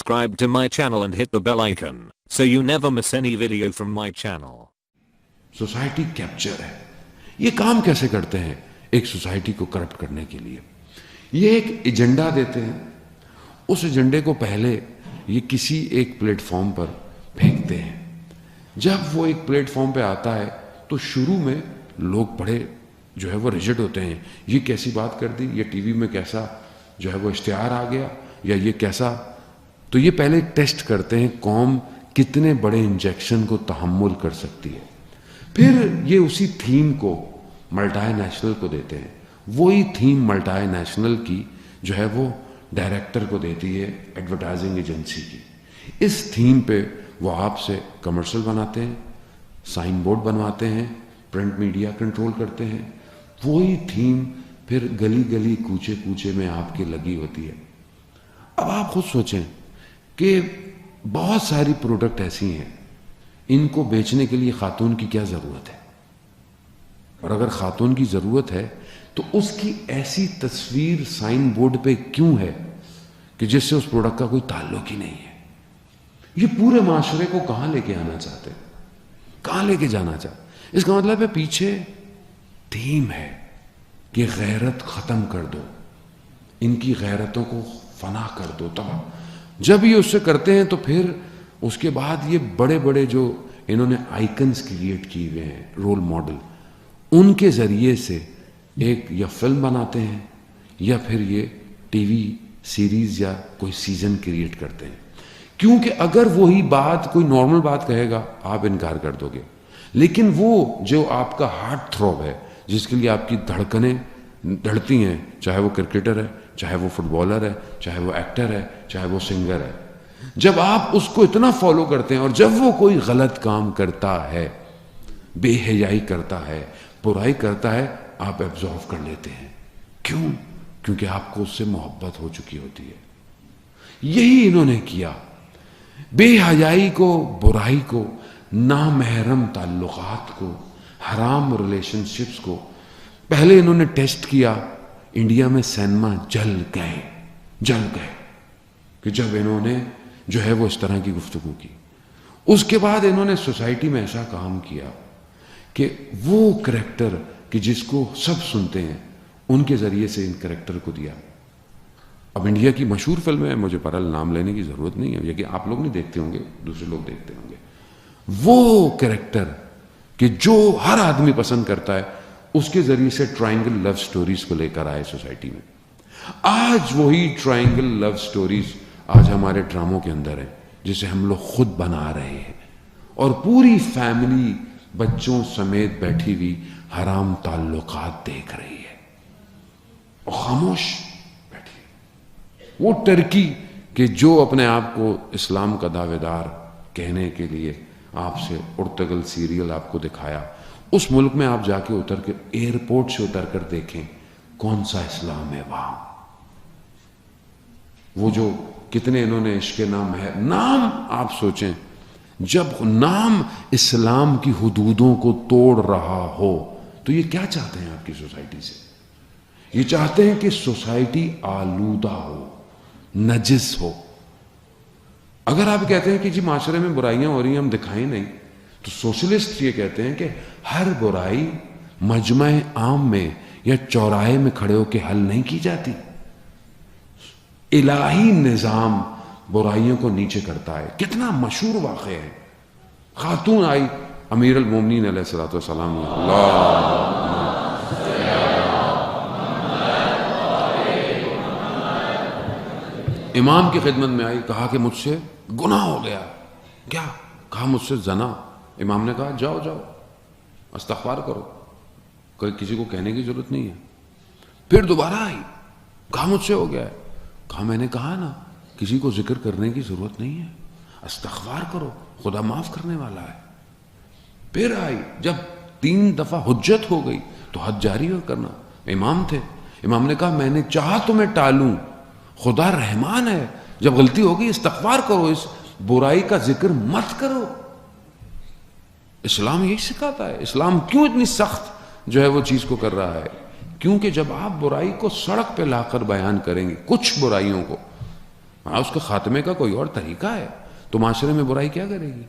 subscribe to my channel and hit the bell icon so you never miss any video from my channel. Society capture है। ये काम कैसे करते हैं एक सोसाइटी को करप्ट करने के लिए? ये एक एजेंडा देते हैं, उस एजेंडे को पहले ये किसी एक प्लेटफॉर्म पर फेंकते हैं। जब वो एक प्लेटफॉर्म पे आता है तो शुरू में लोग बड़े जो है वो रिजिड होते हैं, ये कैसी बात कर दी, ये टीवी में कैसा जो है वो इश्तिहार आ गया, या ये कैसा। तो ये पहले टेस्ट करते हैं कौम कितने बड़े इंजेक्शन को तहम्मुल कर सकती है। फिर ये उसी थीम को मल्टीनेशनल को देते हैं, वही थीम मल्टीनेशनल की जो है वो डायरेक्टर को देती है एडवर्टाइजिंग एजेंसी की। इस थीम पे वो आपसे कमर्शियल बनाते हैं, साइन बोर्ड बनवाते हैं, प्रिंट मीडिया कंट्रोल करते हैं। वही थीम फिर गली गली कूचे कूचे में आपके लगी होती है। अब आप खुद सोचें कि बहुत सारी प्रोडक्ट ऐसी हैं, इनको बेचने के लिए खातून की क्या जरूरत है? और अगर खातून की जरूरत है तो उसकी ऐसी तस्वीर साइन बोर्ड पे क्यों है कि जिससे उस प्रोडक्ट का कोई ताल्लुक ही नहीं है? ये पूरे माशरे को कहां लेके आना चाहते हैं, कहां लेके जाना चाहते? इसका मतलब है पीछे थीम है कि गैरत खत्म कर दो, इनकी गैरतों को फना कर दो तबाह। जब ये उससे करते हैं तो फिर उसके बाद ये बड़े बड़े जो इन्होंने आइकन्स क्रिएट किए हुए हैं, रोल मॉडल, उनके जरिए से एक या फिल्म बनाते हैं या फिर ये टीवी सीरीज या कोई सीजन क्रिएट करते हैं। क्योंकि अगर वही बात कोई नॉर्मल बात कहेगा आप इनकार कर दोगे, लेकिन वो जो आपका हार्ट थ्रॉब है, जिसके लिए आपकी धड़कनें धड़ती हैं, चाहे वो क्रिकेटर है, चाहे वो फुटबॉलर है, चाहे वो एक्टर है, चाहे वो सिंगर है, जब आप उसको इतना फॉलो करते हैं और जब वो कोई गलत काम करता है, बेहयाई करता है, बुराई करता है, आप एब्जॉर्व कर लेते हैं। क्यों? क्योंकि आपको उससे मोहब्बत हो चुकी होती है। यही इन्होंने किया, बेहयाई को, बुराई को, नामहरम ताल्लुकात को, हराम रिलेशनशिप्स को पहले इन्होंने टेस्ट किया। इंडिया में सिनेमा जल गए कि जब इन्होंने जो है वो इस तरह की गुफ्तगू की। उसके बाद इन्होंने सोसाइटी में ऐसा काम किया कि वो करैक्टर कि जिसको सब सुनते हैं, उनके जरिए से इन करैक्टर को दिया। अब इंडिया की मशहूर फिल्म है, मुझे पर नाम लेने की जरूरत नहीं है, ये कि आप लोग नहीं देखते होंगे, दूसरे लोग देखते होंगे। वो कैरेक्टर कि जो हर आदमी पसंद करता है, उसके जरिए से ट्रायंगल लव स्टोरीज को लेकर आए सोसाइटी में। आज वही ट्रायंगल लव स्टोरीज आज हमारे ड्रामों के अंदर है, जिसे हम लोग खुद बना रहे हैं, और पूरी फैमिली बच्चों समेत बैठी हुई हराम ताल्लुकात देख रही है और खामोश बैठी। वो टर्की कि जो अपने आप को इस्लाम का दावेदार कहने के लिए आपसे उर्तगल सीरियल आपको दिखाया, उस मुल्क में आप जाके उतर के एयरपोर्ट से उतर कर देखें कौन सा इस्लाम है वहां। वो जो कितने इन्होंने इश्क़ नाम है, नाम आप सोचें, जब नाम इस्लाम की हुदूदों को तोड़ रहा हो तो ये क्या चाहते हैं आपकी सोसाइटी से? ये चाहते हैं कि सोसाइटी आलूदा हो, नजिस हो। अगर आप कहते हैं कि जी माशरे में बुराइयां हो रही हैं, हम दिखाएं नहीं, तो सोशलिस्ट ये कहते हैं कि हर बुराई मजमे आम में या चौराहे में खड़े होकर हल नहीं की जाती। इलाही निजाम बुराइयों को नीचे करता है। कितना मशहूर वाक़या है, खातून आई अमीर अल मोमिनीन अलैहिस्सलातु वस्सलाम, इमाम की खिदमत में आई, कहा कि मुझसे गुनाह हो गया। क्या कहा? मुझसे जना। इमाम ने कहा जाओ जाओ इस्तग़फ़ार करो, कोई किसी को कहने की जरूरत नहीं है। फिर दोबारा आई, कहा मुझसे हो गया है। कहा मैंने कहा ना किसी को जिक्र करने की जरूरत नहीं है, इस्तग़फ़ार करो, खुदा माफ करने वाला है। फिर आई, जब 3 दफा हुज्जत हो गई तो हद जारी हो करना। इमाम थे, इमाम ने कहा मैंने चाहा तो मैं टालूं, खुदा रहमान है, जब गलती होगी इस्तग़फ़ार करो, इस बुराई का जिक्र मत करो। इस्लाम यही सिखाता है। इस्लाम क्यों इतनी सख्त जो है वो चीज को कर रहा है? क्योंकि जब आप बुराई को सड़क पे लाकर बयान करेंगे, कुछ बुराइयों को, ہاں اس کے خاتمے کا کوئی اور طریقہ ہے تو معاشرے میں برائی کیا کرے گی؟